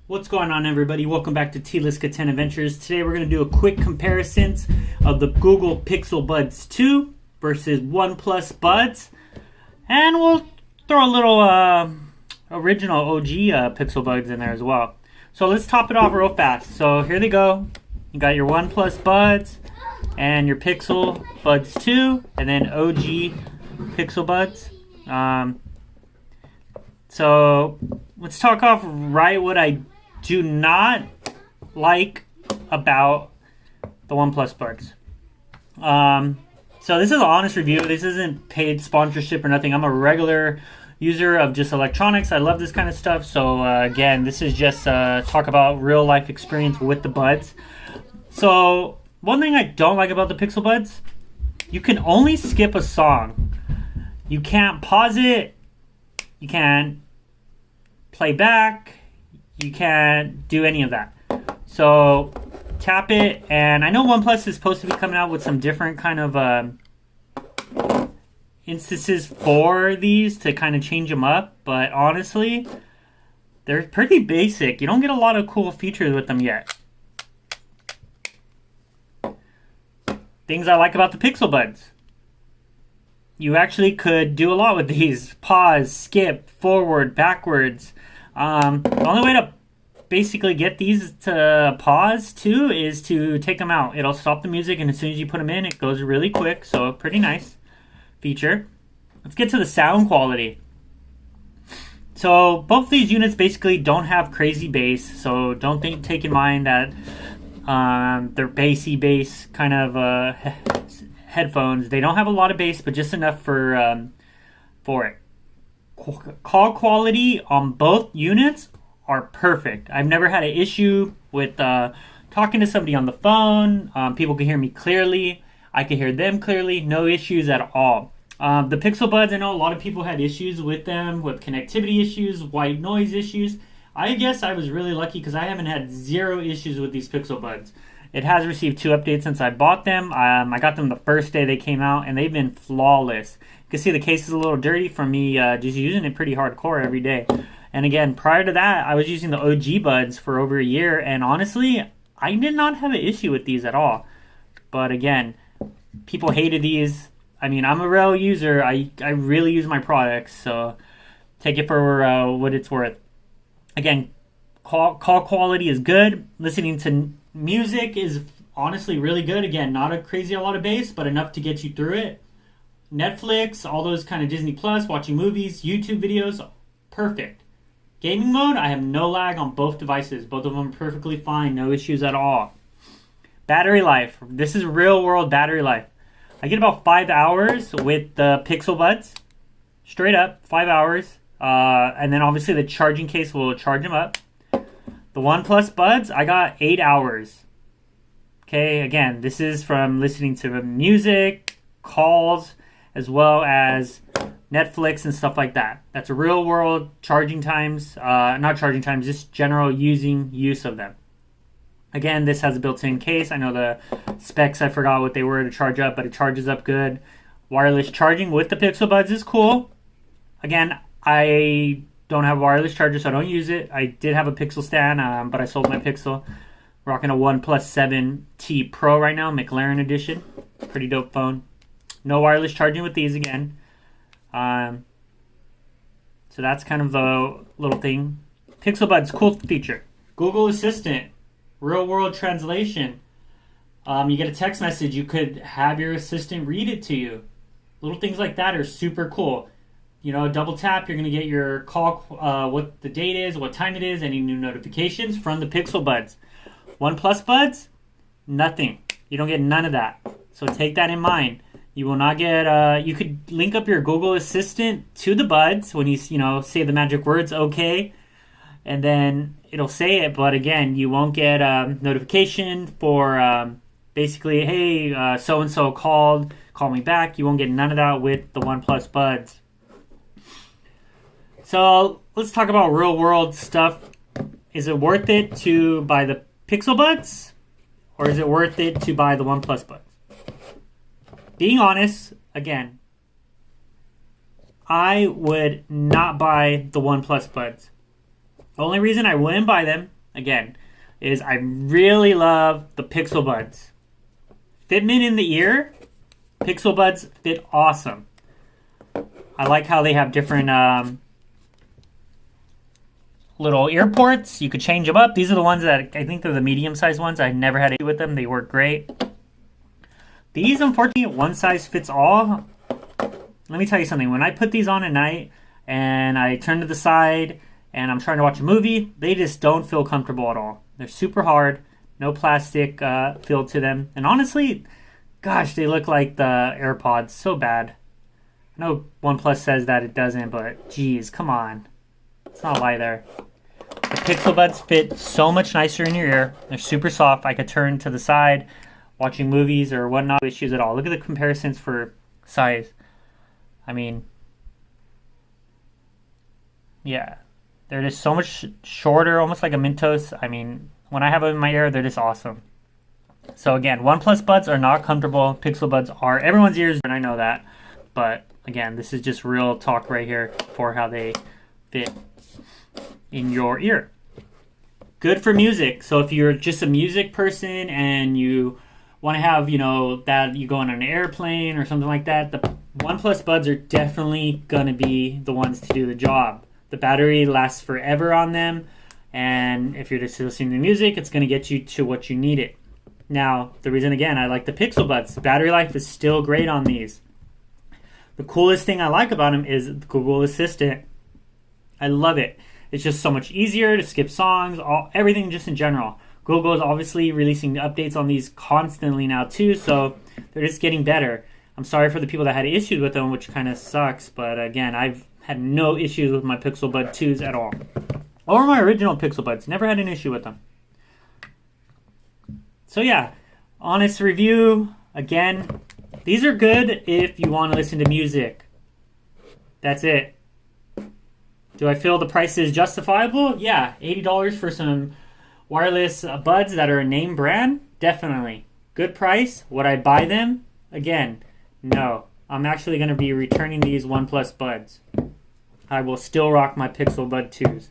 What's going on, everybody? Welcome back to T-Liska 10 Adventures. Today we're going to do a quick comparisons of the Google Pixel Buds 2 versus OnePlus Buds. And we'll throw a little original OG Pixel Buds in there as well. So let's top it off real fast. So here they go. You got your OnePlus Buds and your Pixel Buds 2 and then OG Pixel Buds. So let's talk off right what I do not like about the OnePlus Buds. So this is an honest review. This isn't paid sponsorship or nothing. I'm a regular user of just electronics. I love this kind of stuff. So again, this is just talk about real life experience with the Buds. So one thing I don't like about the Pixel Buds, you can only skip a song. You can't pause it. You can't play back. You can't do any of that. So tap it, and I know OnePlus is supposed to be coming out with some different kind of instances for these to kind of change them up, but honestly, they're pretty basic. You don't get a lot of cool features with them yet. Things I like about the Pixel Buds. You actually could do a lot with these. Pause, skip, forward, backwards. The only way to basically get these to pause too is to take them out. It'll stop the music, and as soon as you put them in, it goes really quick. So pretty nice feature. Let's get to the sound quality. So both these units basically don't have crazy bass. So don't take in mind that they're bassy bass kind of headphones. They don't have a lot of bass, but just enough for it. Call quality on both units are perfect. I've never had an issue with talking to somebody on the phone. People can hear me clearly. I can hear them clearly. No issues at all. The Pixel Buds, I know a lot of people had issues with them, with connectivity issues, white noise issues. I guess I was really lucky because I haven't had zero issues with these Pixel Buds. It has received 2 updates since I bought them. I got them the first day they came out, and they've been flawless. You can see the case is a little dirty from me just using it pretty hardcore every day. And again, prior to that, I was using the OG Buds for over a year, and honestly, I did not have an issue with these at all. But again, people hated these. I mean, I'm a real user. I really use my products, so take it for what it's worth. Again, call quality is good. Listening to music is honestly really good. Again, not a crazy a lot of bass, but enough to get you through it. Netflix, all those kind of Disney Plus, watching movies, YouTube videos, perfect. Gaming mode, I have no lag on both devices. Both of them are perfectly fine, no issues at all. Battery life, this is real world battery life. I get about 5 hours with the Pixel Buds, straight up, 5 hours. And then obviously the charging case will charge them up. The OnePlus Buds, I got 8 hours. Okay, again, this is from listening to music, calls, as well as Netflix and stuff like that. That's a real world charging times, not charging times, just general use of them. Again, this has a built-in case. I know the specs, I forgot what they were to charge up, but it charges up good. Wireless charging with the Pixel Buds is cool. Again, I don't have a wireless charger, so I don't use it. I did have a Pixel stand, but I sold my Pixel. Rocking a OnePlus 7T Pro right now, McLaren edition. Pretty dope phone. No wireless charging with these again. So that's kind of the little thing. Pixel Buds, cool feature. Google Assistant, real world translation. You get a text message, you could have your assistant read it to you. Little things like that are super cool. You know, double tap, you're going to get your call, what the date is, what time it is, any new notifications from the Pixel Buds. OnePlus Buds, nothing. You don't get none of that. So take that in mind. You will not get, you could link up your Google Assistant to the Buds when you say the magic words, okay, and then it'll say it, but again, you won't get notification for basically, hey, so-and-so called, call me back. You won't get none of that with the OnePlus Buds. So let's talk about real world stuff. Is it worth it to buy the Pixel Buds, or is it worth it to buy the OnePlus Buds? Being honest, again, I would not buy the OnePlus Buds. The only reason I wouldn't buy them, again, is I really love the Pixel Buds. Fitment in the ear, Pixel Buds fit awesome. I like how they have different little ear ports. You could change them up. These are the ones that I think they're the medium-sized ones. I never had issue with them. They work great. These, unfortunately, one size fits all. Let me tell you something. When I put these on at night and I turn to the side and I'm trying to watch a movie, they just don't feel comfortable at all. They're super hard. No plastic feel to them. And honestly, gosh, they look like the AirPods. So bad. I know OnePlus says that it doesn't, but geez, come on. It's not a lie there. The Pixel Buds fit so much nicer in your ear. They're super soft. I could turn to the side watching movies or whatnot. No issues at all. Look at the comparisons for size. I mean, yeah. They're just so much shorter, almost like a Mentos. I mean, when I have them in my ear, they're just awesome. So again, OnePlus Buds are not comfortable. Pixel Buds are. Everyone's ears, and I know that. But again, this is just real talk right here for how they fit in your ear. Good for music. So if you're just a music person and you want to have, that you go on an airplane or something like that, the OnePlus Buds are definitely going to be the ones to do the job. The battery lasts forever on them, and if you're just listening to music, it's going to get you to what you need it. Now, the reason, again, I like the Pixel Buds, battery life is still great on these. The coolest thing I like about them is the Google Assistant. I love it. It's just so much easier to skip songs, everything just in general. Google is obviously releasing updates on these constantly now too, so they're just getting better. I'm sorry for the people that had issues with them, which kind of sucks, but again, I've had no issues with my Pixel Bud 2s at all. Or my original Pixel Buds. Never had an issue with them. So yeah, honest review. Again, these are good if you want to listen to music. That's it. Do I feel the price is justifiable? Yeah, $80 for some wireless buds that are a name brand? Definitely. Good price. Would I buy them? Again, no. I'm actually going to be returning these OnePlus Buds. I will still rock my Pixel Bud 2s.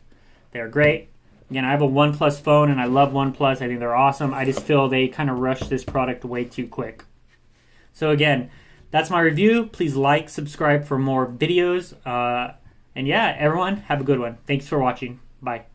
They're great. Again, I have a OnePlus phone and I love OnePlus. I think they're awesome. I just feel they kind of rushed this product way too quick. So again, that's my review. Please like, subscribe for more videos. And yeah, everyone, have a good one. Thanks for watching. Bye.